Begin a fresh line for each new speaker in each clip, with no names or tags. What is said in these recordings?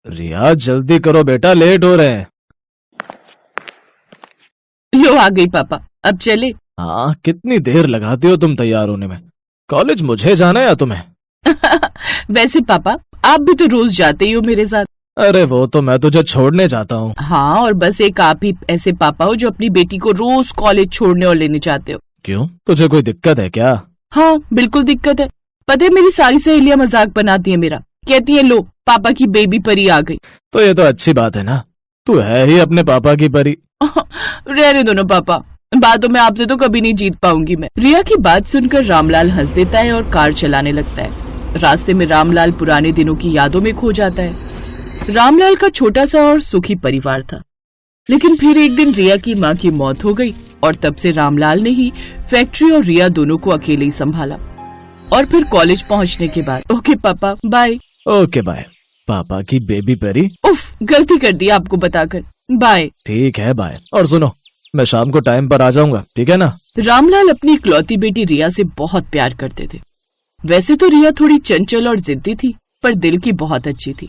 रिया जल्दी करो बेटा, लेट हो रहे हैं।
लो आ गई पापा, अब चले।
हाँ, कितनी देर लगाती हो तुम तैयार होने में? कॉलेज मुझे जाना है या तुम्हें?
वैसे पापा आप भी तो रोज जाते ही हो मेरे साथ।
अरे वो तो मैं तुझे छोड़ने जाता हूँ।
हाँ, और बस एक आप ही ऐसे पापा हो जो अपनी बेटी को रोज कॉलेज छोड़ने और लेने जाते हो।
क्यों, तुझे कोई दिक्कत है क्या?
हाँ बिल्कुल दिक्कत है। पता है मेरी सारी सहेलियां मजाक बनाती है मेरा, कहती है लो पापा की बेबी परी आ गई।
तो ये तो अच्छी बात है ना, तू है ही अपने पापा की परी।
रहने दो ना पापा, बातों में आपसे तो कभी नहीं जीत पाऊंगी मैं। रिया की बात सुनकर रामलाल हंस देता है और कार चलाने लगता है। रास्ते में रामलाल पुराने दिनों की यादों में खो जाता है। रामलाल का छोटा सा और सुखी परिवार था, लेकिन फिर एक दिन रिया की माँ की मौत हो गई और तब से रामलाल ने ही फैक्ट्री और रिया दोनों को अकेले ही संभाला। और फिर कॉलेज पहुँचने के बाद ओके पापा बाय।
Okay bye. पापा की बेबी परी?
उफ, गलती कर दी आपको बताकर। बाय।
ठीक है बाय। और सुनो, मैं शाम को टाइम पर आ जाऊंगा, ठीक है ना?
रामलाल अपनी इकलौती बेटी रिया से बहुत प्यार करते थे। वैसे तो रिया थोड़ी चंचल और जिद्दी थी, पर दिल की बहुत अच्छी थी।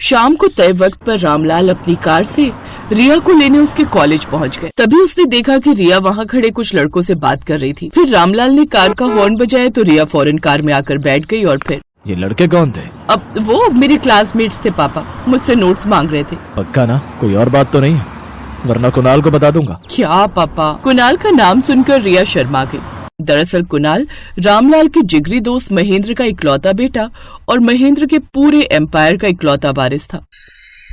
शाम को तय वक्त पर रामलाल अपनी कार से रिया को लेने उसके कॉलेज पहुंच गए। तभी उसने देखा कि रिया वहां खड़े कुछ लड़कों से बात कर रही थी। फिर रामलाल ने कार का हॉर्न बजाया तो रिया फौरन कार में आकर बैठ गई। और फिर
ये लड़के कौन थे?
अब वो मेरे क्लासमेट्स थे पापा, मुझसे नोट्स मांग रहे थे।
पक्का ना, कोई और बात तो नहीं है? वरना कुणाल को बता दूंगा।
क्या पापा? कुणाल का नाम सुनकर रिया शर्मा गई। दरअसल कुणाल रामलाल के जिगरी दोस्त महेंद्र का इकलौता बेटा और महेंद्र के पूरे एम्पायर का इकलौता वारिस था।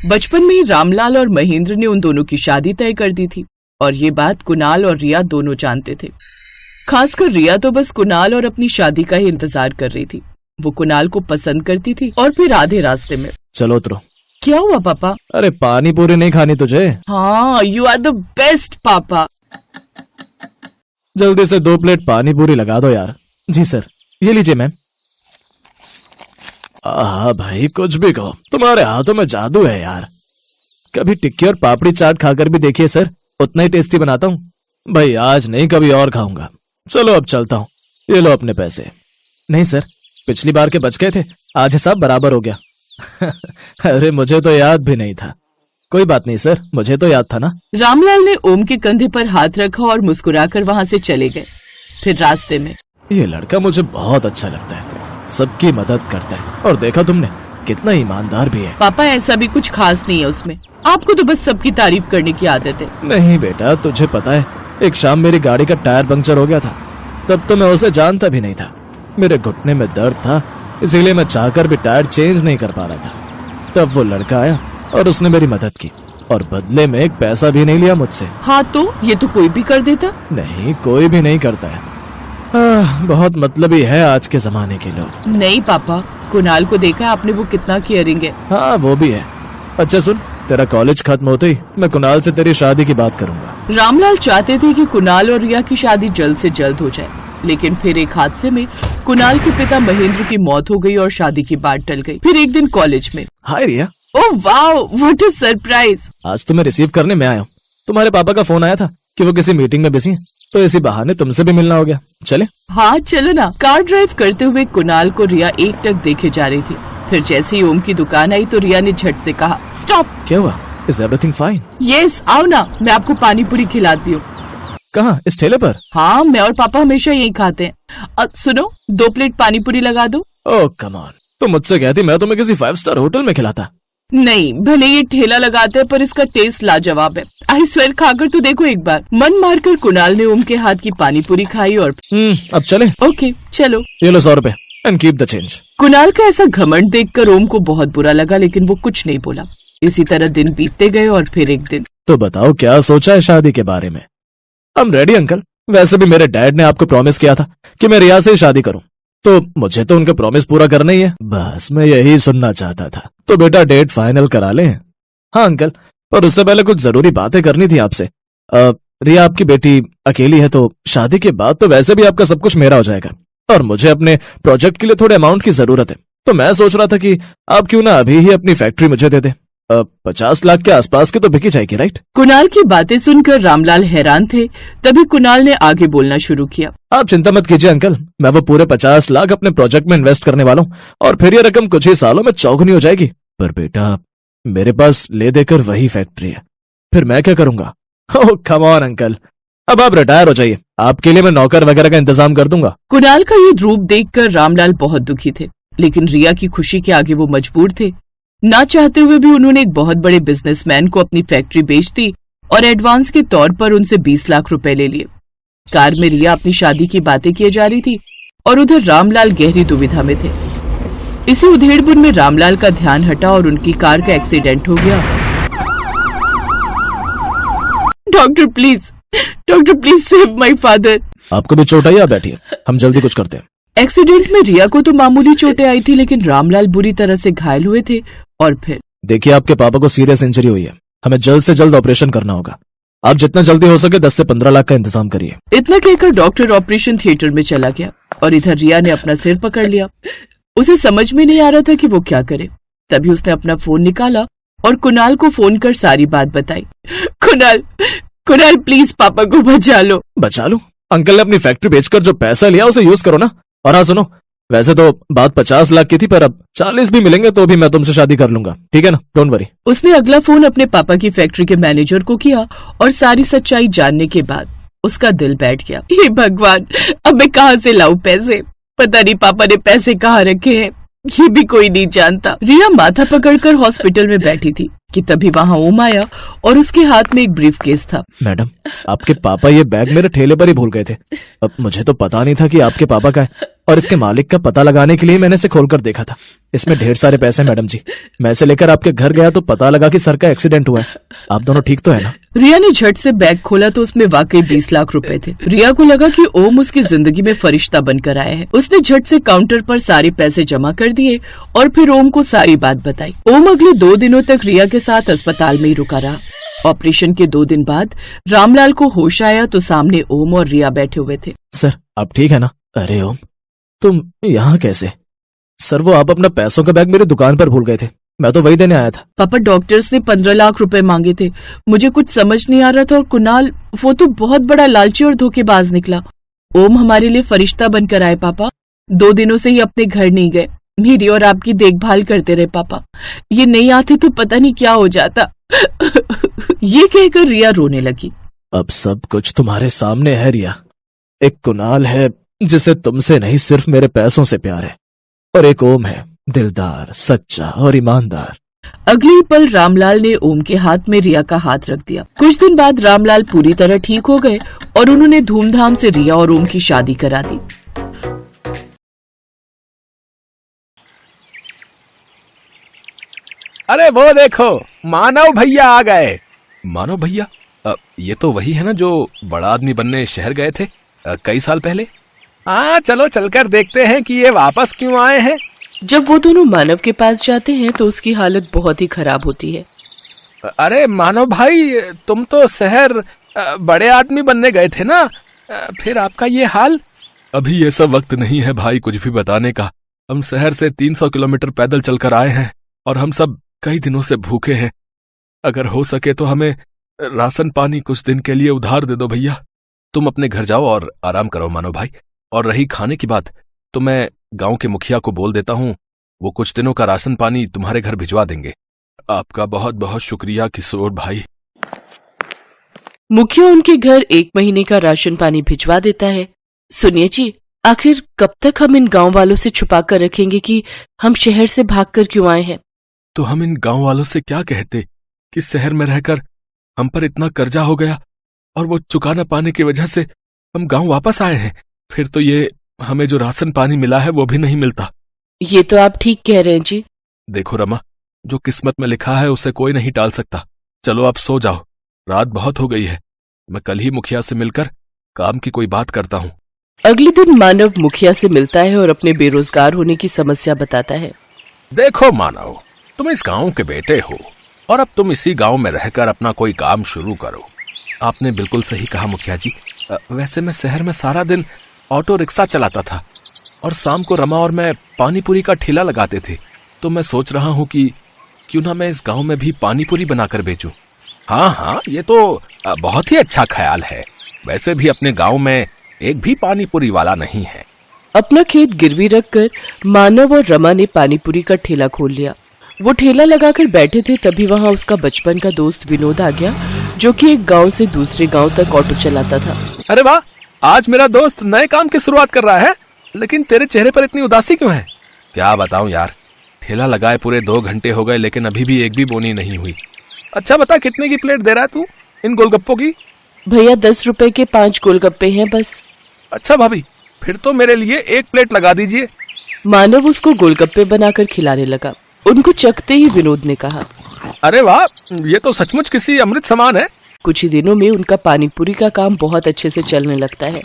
बचपन में ही रामलाल और महेंद्र ने उन दोनों की शादी तय कर दी थी और ये बात कुणाल और रिया दोनों जानते थे। खासकर रिया तो बस कुणाल और अपनी शादी का ही इंतजार कर रही थी। वो कुणाल को पसंद करती थी। और फिर आधे रास्ते में
चलो उतरो।
क्या हुआ पापा?
अरे पानी पूरी नहीं खानी तुझे?
हाँ, यू आर द बेस्ट पापा।
जल्दी से 2 प्लेट पानी पूरी लगा दो यार। जी सर। ये लीजिए मैम। हाँ भाई, कुछ भी कहो, तुम्हारे हाथों में जादू है यार। कभी टिक्की और पापड़ी चाट खाकर भी देखिए सर, उतना ही टेस्टी बनाता हूँ। भाई आज नहीं, कभी और खाऊंगा। चलो अब चलता हूँ, ये लो अपने पैसे। नहीं सर, पिछली बार के बच गए थे, आज हिसाब बराबर हो गया। अरे मुझे तो याद भी नहीं था। कोई बात नहीं सर, मुझे तो याद था ना।
रामलाल ने ओम के कंधे पर हाथ रखा और मुस्कुराकर वहाँ से चले गए। फिर रास्ते में
ये लड़का मुझे बहुत अच्छा लगता है, सबकी मदद करता है और देखा तुमने कितना ईमानदार भी है।
पापा ऐसा भी कुछ खास नहीं है उसमें, आपको तो बस सबकी तारीफ करने की आदत है।
नहीं बेटा, तुझे पता है एक शाम मेरी गाड़ी का टायर पंक्चर हो गया था। तब तो मैं उसे जानता भी नहीं था। मेरे घुटने में दर्द था, इसीलिए मैं चाहकर भी टायर चेंज नहीं कर पा रहा था। तब वो लड़का आया और उसने मेरी मदद की और बदले में एक पैसा भी नहीं लिया मुझसे।
हाँ तो ये तो कोई भी कर देता।
नहीं, कोई भी नहीं करता है। बहुत मतलबी है आज के जमाने के लोग।
नहीं पापा, कुणाल को देखा आपने, वो कितना केयरिंग है।
हाँ वो भी है। अच्छा सुन, तेरा कॉलेज खत्म होते ही मैं कुणाल से तेरी शादी की बात करूंगा।
रामलाल चाहते थे कि कुणाल और रिया की शादी जल्द से जल्द हो जाए, लेकिन फिर एक हादसे में कुणाल के पिता महेंद्र की मौत हो गई और शादी की बात टल गई। फिर एक दिन कॉलेज में।
Hi Riya.
Oh wow, what a surprise.
आज तुम्हें रिसीव करने मैं आया हूँ। तुम्हारे पापा का फोन आया था कि वो किसी मीटिंग में बिजी हैं, तो इसी बहाने तुमसे भी मिलना हो गया। चले?
हाँ चलो ना। कार ड्राइव करते हुए कुणाल को रिया एकटक देखे जा रही थी। फिर जैसे ही ओम की दुकान आई तो रिया ने झट से कहा स्टॉप।
क्या हुआ? Is everything fine?
यस, आओ ना, मैं आपको पानी पूरी खिलाती हूँ।
कहाँ, इस ठेले पर?
हाँ, मैं और पापा हमेशा यही खाते हैं। अब सुनो, 2 प्लेट पानी पूरी लगा दो।
ओह कम ऑन, तुम मुझसे कहती मैं तुम्हें किसी 5 स्टार होटल में खिलाता।
नहीं, भले ये ठेला लगाते हैं पर इसका टेस्ट लाजवाब है। आई स्वेयर, खाकर तो देखो एक बार। मन मारकर कुणाल ने ओम के हाथ की पानी पूरी खाई और
अब चले?
ओके चलो।
ये लो 100 रुपए and keep the change.
Kunal का ऐसा घमंड देखकर ओम को बहुत बुरा लगा, लेकिन वो कुछ नहीं बोला। इसी तरह दिन बीतते गए और फिर एक दिन।
तो बताओ क्या सोचा है शादी के बारे में? I am ready uncle. वैसे भी मेरे डैड ने आपको प्रॉमिस किया था कि मैं रिया से ही शादी करूं, तो मुझे तो उनका प्रॉमिस पूरा करना ही है। बस मैं यही सुनना चाहता था। तो बेटा डेट फाइनल करा ले। हाँ अंकल, पर उससे पहले कुछ जरूरी बातें करनी थी आपसे। रिया आपकी बेटी अकेली है, तो शादी के बाद तो वैसे भी आपका सब कुछ मेरा हो जाएगा और मुझे अपने प्रोजेक्ट के लिए थोड़े अमाउंट की जरूरत है। तो मैं सोच रहा था कि आप क्यों ना अभी ही अपनी फैक्ट्री मुझे दे दे। 50 लाख के आसपास की तो बिकी जाएगी, राइट?
कुणाल की बातें सुनकर रामलाल हैरान थे। तभी कुणाल ने आगे बोलना शुरू किया।
आप चिंता मत कीजिए अंकल, मैं वो पूरे 50 लाख अपने प्रोजेक्ट में इन्वेस्ट करने वाला हूँ और फिर ये रकम कुछ ही सालों में चौगुनी हो जाएगी। पर बेटा मेरे पास ले देकर वही फैक्ट्री है, फिर मैं क्या करूंगा? ओह कम ऑन अंकल, अब आप रिटायर हो जाइए, आपके लिए मैं नौकर वगैरह का इंतजाम कर दूंगा।
कुणाल का ये रूप देखकर रामलाल बहुत दुखी थे, लेकिन रिया की खुशी के आगे वो मजबूर थे। ना चाहते हुए भी उन्होंने एक बहुत बड़े बिजनेसमैन को अपनी फैक्ट्री बेच दी और एडवांस के तौर पर उनसे 20 लाख रुपए ले लिए। कार में रिया अपनी शादी की बातें किए जा रही थी और उधर रामलाल गहरी दुविधा में थे। इसी उधेड़बुन में रामलाल का ध्यान हटा और उनकी कार का एक्सीडेंट हो गया। Doctor please save my father.
आपको भी चोट आई? आप बैठिए, हम जल्दी कुछ करते हैं।
एक्सीडेंट में रिया को तो मामूली चोटें आई थी, लेकिन रामलाल बुरी तरह से घायल हुए थे। और फिर
देखिए, आपके पापा को सीरियस इंजरी हुई है, हमें जल्द से जल्द ऑपरेशन करना होगा। आप जितना जल्दी हो सके 10 से 15 लाख का इंतजाम करिए।
इतना कहकर डॉक्टर ऑपरेशन थिएटर में चला गया और इधर रिया ने अपना सिर पकड़ लिया। उसे समझ में नहीं आ रहा था कि वो क्या करे। तभी उसने अपना फोन निकाला और कुणाल को फोन कर सारी बात बताई। कुणाल प्लीज पापा को बचा लो।
बचा लो? अंकल ने अपनी फैक्ट्री बेचकर जो पैसा लिया उसे यूज करो ना। और हाँ सुनो, वैसे तो बात 50 लाख की थी, पर अब 40 भी मिलेंगे तो भी मैं तुमसे शादी कर लूंगा, ठीक है ना? Don't worry.
उसने अगला फोन अपने पापा की फैक्ट्री के मैनेजर को किया और सारी सच्चाई जानने के बाद उसका दिल बैठ गया। हे भगवान, अब मैं कहाँ से लाऊं पैसे? पता नहीं पापा ने पैसे कहाँ रखे हैं, ये भी कोई नहीं जानता। रिया माथा पकड़कर हॉस्पिटल में बैठी थी कि तभी वहाँ ओम आया और उसके हाथ में एक ब्रीफकेस था।
मैडम, आपके पापा ये बैग मेरे ठेले पर ही भूल गए थे। अब मुझे तो पता नहीं था कि आपके पापा का है, और इसके मालिक का पता लगाने के लिए मैंने इसे खोलकर देखा था। इसमें ढेर सारे पैसे हैं मैडम जी। मैं इसे लेकर आपके घर गया तो पता लगा कि सर का एक्सीडेंट हुआ है। आप दोनों ठीक तो है ना?
रिया ने झट से बैग खोला तो उसमें वाकई 20 लाख रुपए थे। रिया को लगा कि ओम उसकी जिंदगी में फरिश्ता बनकर आया है। उसने झट से काउंटर पर सारे पैसे जमा कर दिए और फिर ओम को सारी बात बताई। ओम अगले 2 दिनों तक रिया के साथ अस्पताल में ही रुका रहा। ऑपरेशन के 2 दिन बाद रामलाल को होश आया तो सामने ओम और रिया बैठे हुए थे।
सर, आप ठीक है ना? अरे ओम, तुम यहाँ कैसे? सर, वो आप अपना पैसों का बैग मेरी दुकान पर भूल गए थे, मैं तो वही देने आया था।
पापा, डॉक्टर्स ने 15 लाख रुपए मांगे थे, मुझे कुछ समझ नहीं आ रहा था। और कुणाल, वो तो बहुत बड़ा लालची और धोखेबाज निकला। ओम हमारे लिए फरिश्ता बनकर आए पापा। 2 दिनों से ही अपने घर नहीं गए, मेरी और आपकी देखभाल करते रहे पापा। ये नहीं आते तो पता नहीं क्या हो जाता। ये कहकर रिया रोने लगी।
अब सब कुछ तुम्हारे सामने है रिया। एक कुणाल है जिसे तुमसे नहीं सिर्फ मेरे पैसों से प्यार है, और एक ओम है दिलदार, सच्चा और ईमानदार।
अगले ही पल रामलाल ने ओम के हाथ में रिया का हाथ रख दिया। कुछ दिन बाद रामलाल पूरी तरह ठीक हो गए और उन्होंने धूमधाम से रिया और ओम की शादी करा दी।
अरे वो देखो, मानव भैया आ गए। मानव भैया? ये तो वही है ना जो बड़ा आदमी बनने शहर गए थे कई साल पहले। हाँ, चलो चलकर देखते हैं कि ये वापस क्यों आए हैं।
जब वो दोनों मानव के पास जाते हैं तो उसकी हालत बहुत ही खराब होती है।
अरे मानव भाई, तुम तो शहर बड़े आदमी बनने गए थे ना, फिर आपका ये हाल? अभी ये सब वक्त नहीं है भाई कुछ भी बताने का। हम शहर से 300 किलोमीटर पैदल चलकर आए हैं और हम सब कई दिनों से भूखे हैं। अगर हो सके तो हमें राशन पानी कुछ दिन के लिए उधार दे दो भैया। तुम अपने घर जाओ और आराम करो मानव भाई। और रही खाने की बात, तो मैं गांव के मुखिया को बोल देता हूँ, वो कुछ दिनों का राशन पानी तुम्हारे घर भिजवा देंगे। आपका बहुत बहुत शुक्रिया किशोर भाई।
मुखिया उनके घर 1 महीने का राशन पानी भिजवा देता है। सुनिए जी, आखिर कब तक हम इन गांव वालों से छुपा कर रखेंगे कि हम शहर से भागकर क्यों आए हैं?
तो हम इन गांव वालों से क्या कहते कि शहर में रहकर हम पर इतना कर्जा हो गया और वो चुका न पाने की वजह से हम गांव वापस आए हैं। फिर तो ये हमें जो राशन पानी मिला है वो भी नहीं मिलता।
ये तो आप ठीक कह रहे हैं जी।
देखो रमा, जो किस्मत में लिखा है उसे कोई नहीं टाल सकता। चलो आप सो जाओ, रात बहुत हो गई है। मैं कल ही मुखिया से मिलकर काम की कोई बात करता हूँ।
अगले दिन मानव मुखिया से मिलता है और अपने बेरोजगार होने की समस्या बताता है।
देखो मानव, तुम इस गांव के बेटे हो और अब तुम इसी गांव में रहकर अपना कोई काम शुरू करो। आपने बिल्कुल सही कहा मुखिया जी। वैसे मैं शहर में सारा दिन ऑटो रिक्शा चलाता था और शाम को रमा और मैं पानी पूरी का ठेला लगाते थे। तो मैं सोच रहा हूँ कि क्यों ना मैं इस गांव में भी पानी पूरी बनाकर बेचूं। हाँ, ये तो बहुत ही अच्छा ख्याल है। वैसे भी अपने गांव में एक भी पानी पूरी वाला नहीं है।
अपना खेत गिरवी रखकर मानव और रमा ने पानीपुरी का ठेला खोल लिया। वो ठेला लगाकर बैठे थे, तभी वहाँ उसका बचपन का दोस्त विनोद आ गया, जो कि एक गांव से दूसरे गांव तक ऑटो चलाता था।
अरे वाह, आज मेरा दोस्त नए काम की शुरुआत कर रहा है, लेकिन तेरे चेहरे पर इतनी उदासी क्यों है? क्या बताऊं यार, ठेला लगाए पूरे 2 घंटे हो गए, लेकिन अभी भी एक भी बोनी नहीं हुई। अच्छा बता, कितने की प्लेट दे रहा है तू इन गोलगप्पों की?
भैया 10 रुपए के 5 गोलगप्पे हैं बस।
अच्छा भाभी, फिर तो मेरे लिए 1 प्लेट लगा दीजिए।
मानव उसको गोलगप्पे बनाकर खिलाने लगा। उनको चखते ही विनोद ने कहा,
अरे वाह, ये तो सचमुच किसी अमृत समान है।
कुछ ही दिनों में उनका पानीपुरी का काम बहुत अच्छे से चलने लगता है।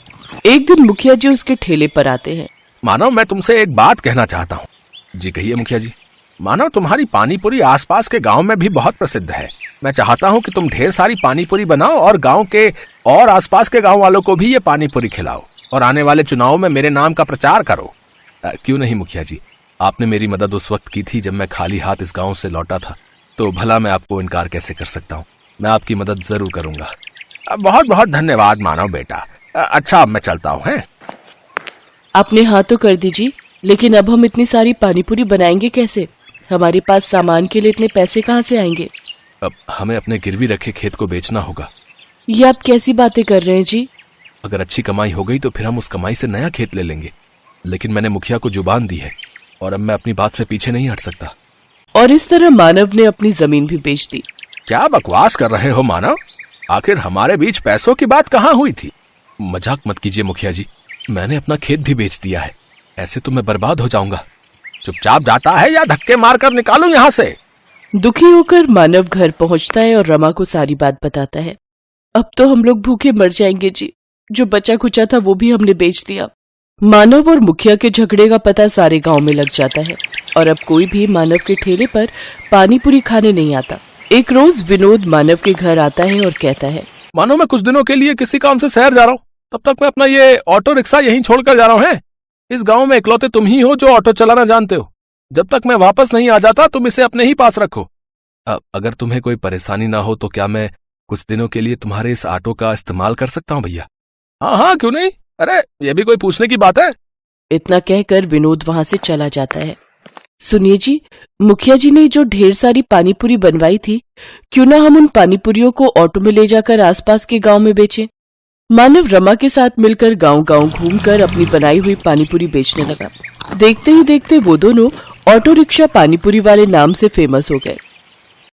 एक दिन मुखिया जी उसके ठेले पर आते हैं।
मानव, मैं तुमसे एक बात कहना चाहता हूँ। जी कहिए मुखिया जी। मानव, तुम्हारी पानीपुरी आसपास के गांव में भी बहुत प्रसिद्ध है। मैं चाहता हूँ कि तुम ढेर सारी पानीपुरी बनाओ और गांव के और आसपास के गांव वालों को भी ये पानीपुरी खिलाओ और आने वाले चुनाव में मेरे नाम का प्रचार करो। क्यों नहीं मुखिया जी, आपने मेरी मदद उस वक्त की थी जब मैं खाली हाथ इस गांव से लौटा था, तो भला मैं आपको इनकार कैसे कर सकता हूँ। मैं आपकी मदद जरूर करूंगा। बहुत बहुत धन्यवाद मानव बेटा। अच्छा, अब मैं चलता हूँ। हैं?
आपने हाँ तो कर दीजिए, लेकिन अब हम इतनी सारी पानीपुरी बनाएंगे कैसे? हमारे पास सामान के लिए इतने पैसे कहाँ से आएंगे?
अब हमें अपने गिरवी रखे खेत को बेचना होगा।
ये आप कैसी बातें कर रहे हैं जी?
अगर अच्छी कमाई हो गई तो फिर हम उस कमाई से नया खेत ले लेंगे, लेकिन मैंने मुखिया को जुबान दी है और अब मैं अपनी बात से पीछे नहीं हट सकता।
और इस तरह मानव ने अपनी जमीन भी बेच दी।
क्या बकवास कर रहे हो मानव? आखिर हमारे बीच पैसों की बात कहाँ हुई थी? मजाक मत कीजिए मुखिया जी, मैंने अपना खेत भी बेच दिया है। ऐसे तो मैं बर्बाद हो जाऊंगा। चुपचाप जाता है या धक्के मारकर निकालूं यहाँ से?
दुखी होकर मानव घर पहुँचता है और रमा को सारी बात बताता है। अब तो हम लोग भूखे मर जाएंगे जी, जो बचा खुचा था वो भी हमने बेच दिया। मानव और मुखिया के झगड़े का पता सारे गांव में लग जाता है और अब कोई भी मानव के ठेले पर पानीपुरी खाने नहीं आता। एक रोज विनोद मानव के घर आता है और कहता है,
मानो मैं कुछ दिनों के लिए किसी काम से शहर जा रहा हूँ, तब तक मैं अपना ये ऑटो रिक्शा यहीं छोड़कर जा रहा हूँ। है? इस गांव में इकलौते तुम ही हो जो ऑटो चलाना जानते हो। जब तक मैं वापस नहीं आ जाता तुम इसे अपने ही पास रखो। अगर तुम्हें कोई परेशानी ना हो तो क्या मैं कुछ दिनों के लिए तुम्हारे इस ऑटो का इस्तेमाल कर सकता हूँ भैया? हाँ हाँ, क्यों नहीं। अरे ये भी कोई पूछने की बात है?
इतना कहकर विनोद वहां से चला जाता है। सुनिए जी, मुखिया जी ने जो ढेर सारी पानीपुरी बनवाई थी, क्यों ना हम उन पानीपुरियों को ऑटो में ले जाकर आसपास के गांव में बेचें। मानव रमा के साथ मिलकर गांव-गांव घूमकर अपनी बनाई हुई पानीपुरी बेचने लगा। देखते ही देखते वो दोनों ऑटो रिक्शा पानीपुरी वाले नाम से फेमस हो गए।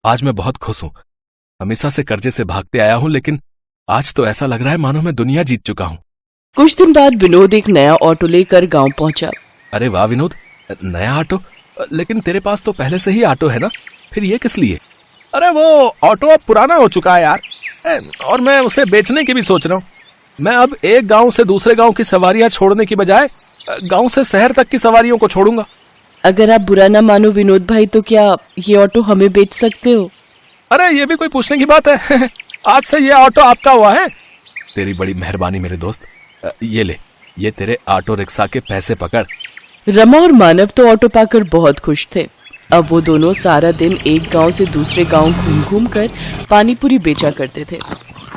आज मैं बहुत खुश हूँ। हमेशा से कर्जे से भागते आया हूँ, लेकिन आज तो ऐसा लग रहा है मानो मैं दुनिया जीत चुका हूँ।
कुछ दिन बाद विनोद एक नया ऑटो लेकर गांव पहुंचा।
अरे वाह विनोद, नया ऑटो? लेकिन तेरे पास तो पहले से ही ऑटो है ना, फिर ये किस लिए? अरे वो ऑटो अब पुराना हो चुका है यार, और मैं उसे बेचने की भी सोच रहा हूँ। मैं अब एक गांव से दूसरे गांव की सवारियां छोड़ने की बजाय गांव से शहर तक की सवारियों को छोड़ूंगा।
अगर आप बुरा ना मानो विनोद भाई, तो क्या ये ऑटो हमें बेच सकते हो?
अरे ये भी कोई पूछने की बात है? आज से ये ऑटो आपका हुआ है। तेरी बड़ी मेहरबानी मेरे दोस्त। ये ले, ये तेरे ऑटो रिक्शा के पैसे पकड़।
रमा और मानव तो ऑटो पाकर बहुत खुश थे। अब वो दोनों सारा दिन एक गांव से दूसरे गांव घूम कर पानीपुरी बेचा करते थे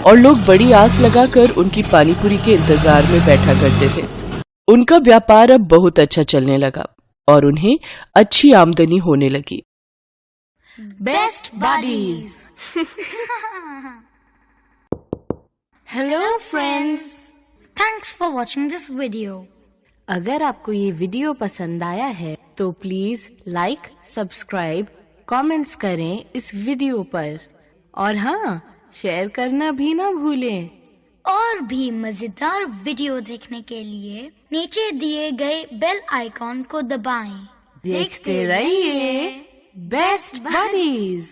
और लोग बड़ी आस लगाकर उनकी पानीपुरी के इंतजार में बैठा करते थे। उनका व्यापार अब बहुत अच्छा चलने लगा और उन्हें अच्छी आमदनी होने लगी।
Best buddies. Hello friends.
Thanks for watching this video.
अगर आपको ये वीडियो पसंद आया है तो प्लीज लाइक, सब्सक्राइब, कमेंट्स करें इस वीडियो पर और हाँ, शेयर करना भी ना भूलें।
और भी मजेदार वीडियो देखने के लिए नीचे दिए गए बेल आइकॉन को दबाएं।
देखते रहिए बेस्ट बडीज।